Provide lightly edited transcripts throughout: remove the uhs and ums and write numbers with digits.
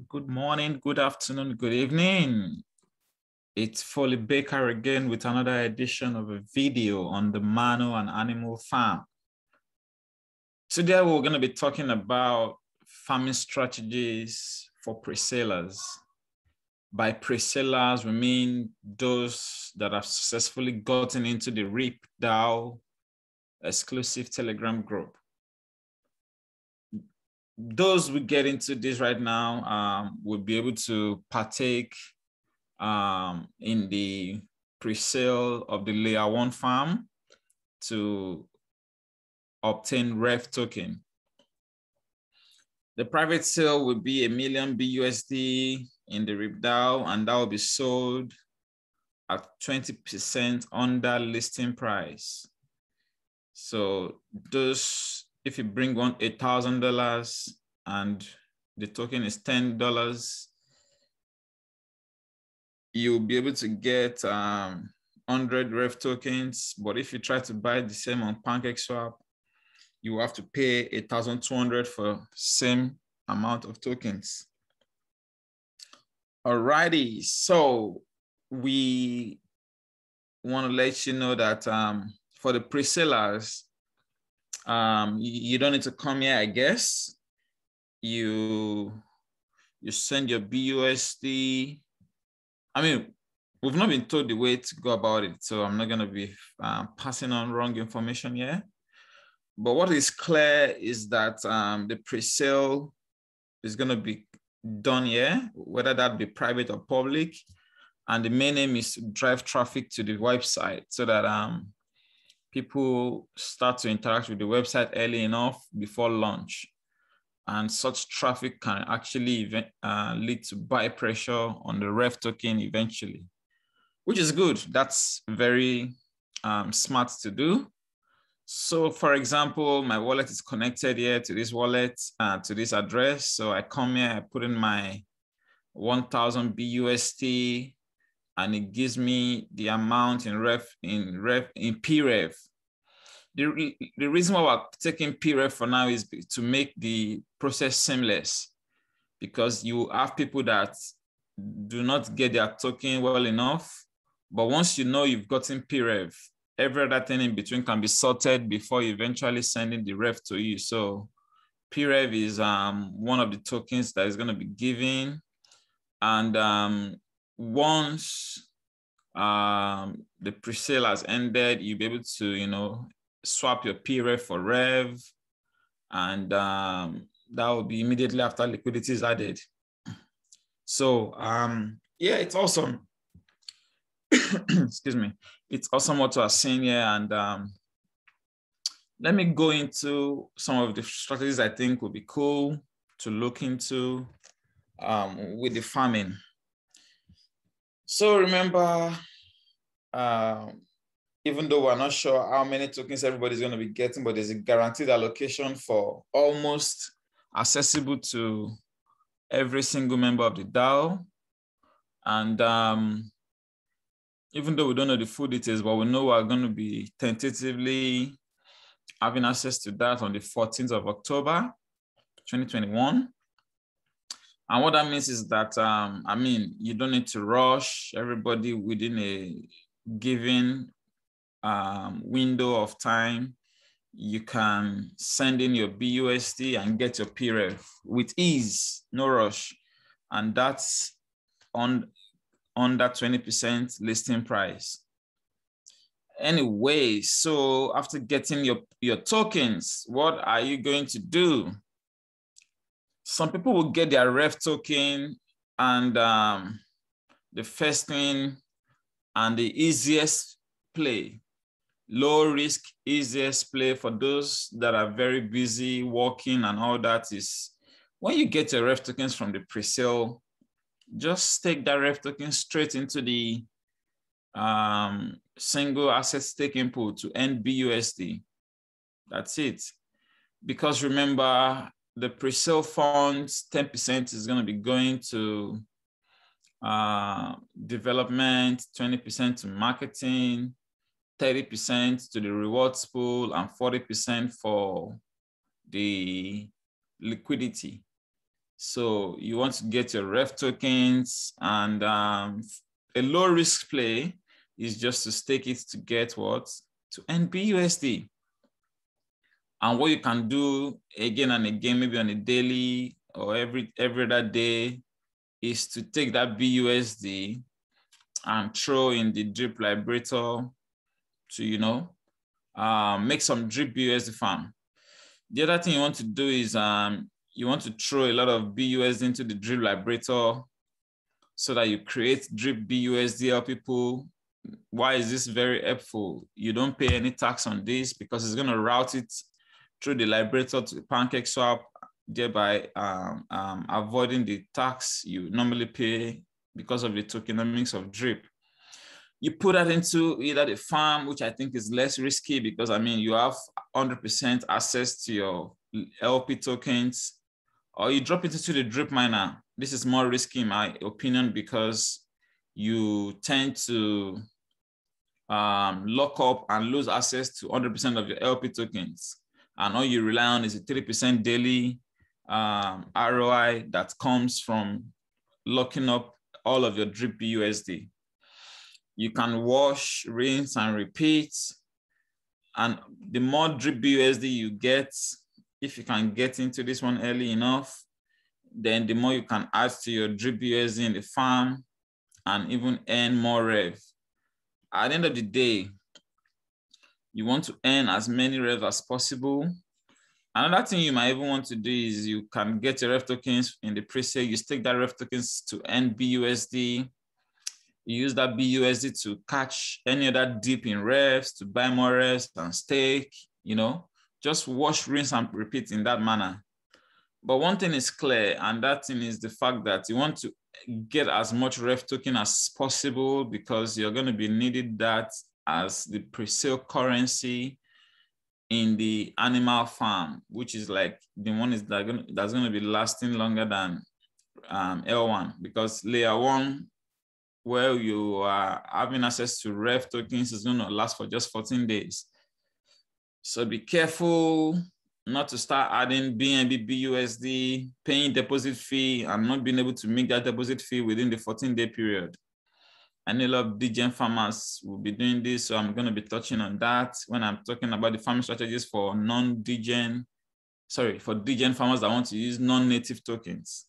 Good morning, good afternoon, good evening. It's Foley Baker again with another edition of a video on the Manor and Animal farm. Today, we're going to be talking about farming strategies for presalers. By presalers, we mean those that have successfully gotten into the RIP-DAO exclusive Telegram group. Those who get into this right now will be able to partake in the pre-sale of the layer 1 farm to obtain ref token. The private sale will be 1 million BUSD in the RIP-DAO, and that will be sold at 20% under listing price. So those, if you bring on $8,000 and the token is $10, you'll be able to get 100 ref tokens. But if you try to buy the same on PancakeSwap, you have to pay 8,200 for same amount of tokens. Alrighty, so we want to let you know that for the pre-sellers, you don't need to come here, I guess. You send your BUSD. I mean, we've not been told the way to go about it, so I'm not going to be passing on wrong information here. But what is clear is that the pre-sale is going to be done here, whether that be private or public. And the main aim is to drive traffic to the website so that people start to interact with the website early enough before launch. And such traffic can actually lead to buy pressure on the ref token eventually, which is good. That's very smart to do. So for example, my wallet is connected here to this wallet, to this address. So I come here, I put in my 1,000 BUSD, and it gives me the amount in PREV. The reason why we're taking PREV for now is to make the process seamless, because you have people that do not get their token well enough. But once you know you've gotten PREV, every other thing in between can be sorted before you eventually sending the ref to you. So PREV is one of the tokens that is going to be given. And once the pre-sale has ended, you'll be able to, swap your PREV for REV, and that will be immediately after liquidity is added. So yeah, it's awesome. Excuse me. It's awesome what you are seeing here. And let me go into some of the strategies I think would be cool to look into with the farming. So remember, even though we're not sure how many tokens everybody's going to be getting, but there's a guaranteed allocation for almost accessible to every single member of the DAO. And even though we don't know the full details, but we know we're going to be tentatively having access to that on the 14th of October, 2021. And what that means is that, you don't need to rush everybody within a given window of time. You can send in your BUSD and get your PREV with ease, no rush. And that's on that 20% listing price. Anyway, so after getting your tokens, what are you going to do? Some people will get their ref token, and the first thing and the easiest play, low risk, easiest play for those that are very busy working and all that, is when you get your ref tokens from the pre-sale, just take that ref token straight into the single asset staking pool to earn BUSD. That's it. Because remember, the pre-sale funds, 10% is going to be going to development, 20% to marketing, 30% to the rewards pool, and 40% for the liquidity. So you want to get your ref tokens, and a low risk play is just to stake it to get what? To earn BUSD. And what you can do again and again, maybe on a daily or every other day, is to take that BUSD and throw in the drip liberator to, you know, make some drip BUSD farm. The other thing you want to do is you want to throw a lot of BUSD into the drip liberator so that you create drip BUSD LP pool. Why is this very helpful? You don't pay any tax on this because it's going to route it through the liberator to PancakeSwap, thereby avoiding the tax you normally pay because of the tokenomics of drip. You put that into either the farm, which I think is less risky because, I mean, you have 100% access to your LP tokens, or you drop it into the drip miner. This is more risky in my opinion because you tend to lock up and lose access to 100% of your LP tokens. And all you rely on is a 3% daily ROI that comes from locking up all of your drip BUSD. You can wash, rinse, and repeat. And the more drip BUSD you get, if you can get into this one early enough, then the more you can add to your drip BUSD in the farm and even earn more rev. At the end of the day, you want to earn as many rev as possible. Another thing you might even want to do is you can get your rev tokens in the pre-sale. You stake that rev tokens to earn BUSD. You use that BUSD to catch any other dip in revs, to buy more revs and stake, you know, just wash, rinse, and repeat in that manner. But one thing is clear, and that thing is the fact that you want to get as much rev token as possible because you're going to be needing that as the pre-sale currency in the animal farm, which is like the one is that's going to be lasting longer than L1, because layer 1, where you are having access to rev tokens, is going to last for just 14 days. So be careful not to start adding BNB BUSD, paying deposit fee, and not being able to make that deposit fee within the 14-day period. I know a lot of DGen farmers will be doing this, so I'm going to be touching on that when I'm talking about the farming strategies for DGen farmers that want to use non-native tokens.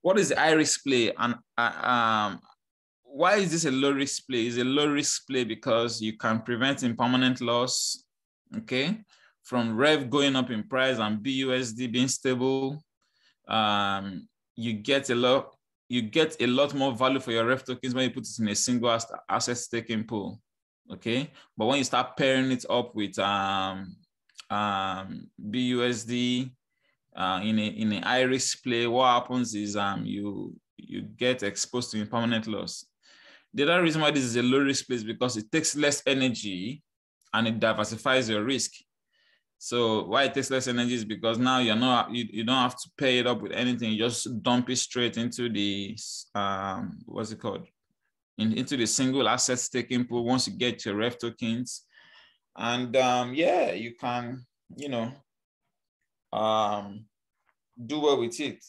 What is the high risk play? And why is this a low risk play? It's a low risk play because you can prevent impermanent loss, okay, from rev going up in price and BUSD being stable. You get a lot more value for your rev tokens when you put it in a single asset staking pool, okay? But when you start pairing it up with BUSD in a high risk play, what happens is you get exposed to impermanent loss. The other reason why this is a low risk play is because it takes less energy and it diversifies your risk. So why it takes less energy is because now you don't have to pay it up with anything. You just dump it straight into the into the single asset staking pool once you get your rev tokens. And yeah, you can, you know, do well with it.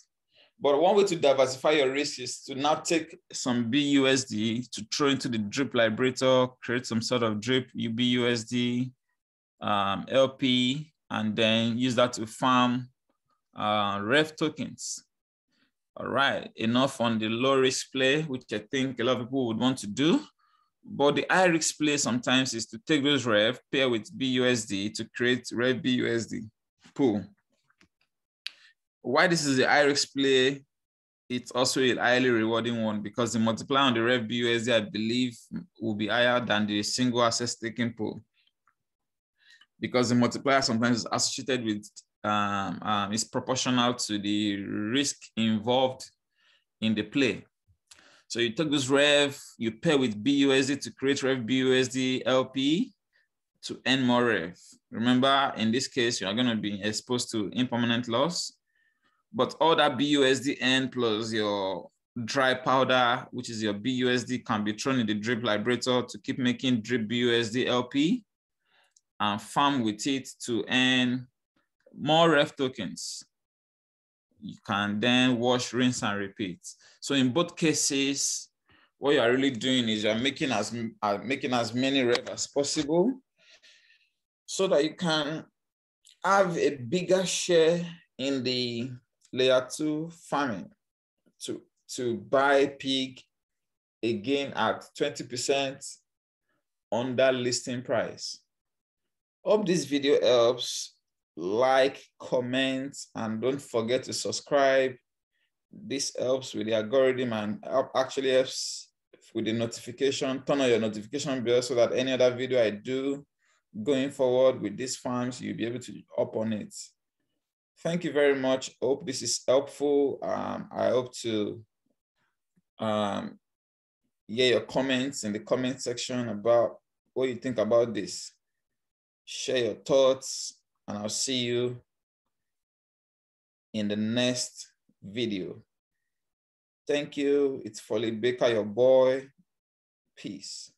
But one way to diversify your risk is to now take some BUSD to throw into the drip liberator, create some sort of drip BUSD LP, and then use that to farm rev tokens. All right, enough on the low risk play, which I think a lot of people would want to do. But the high risk play sometimes is to take those rev, pair with BUSD to create rev BUSD pool. Why this is a high risk play? It's also a highly rewarding one because the multiplier on the rev BUSD, I believe, will be higher than the single asset staking pool, because the multiplier sometimes is associated with is proportional to the risk involved in the play. So you take this rev, you pair with BUSD to create rev BUSD LP to earn more rev. Remember, in this case, you are going to be exposed to impermanent loss, but all that BUSD N plus your dry powder, which is your BUSD, can be thrown in the drip liberator to keep making drip BUSD LP and farm with it to earn more rev tokens. You can then wash, rinse, and repeat. So in both cases, what you are really doing is you're making as many rev as possible so that you can have a bigger share in the layer 2 farming to buy pig again at 20% under listing price. Hope this video helps. Like, comment, and don't forget to subscribe. This helps with the algorithm and actually helps with the notification. Turn on your notification bell so that any other video I do going forward with these farms, you'll be able to up on it. Thank you very much. Hope this is helpful. I hope to hear your comments in the comment section about what you think about this. Share your thoughts, and I'll see you in the next video. Thank you. It's Foley Baker, your boy. Peace.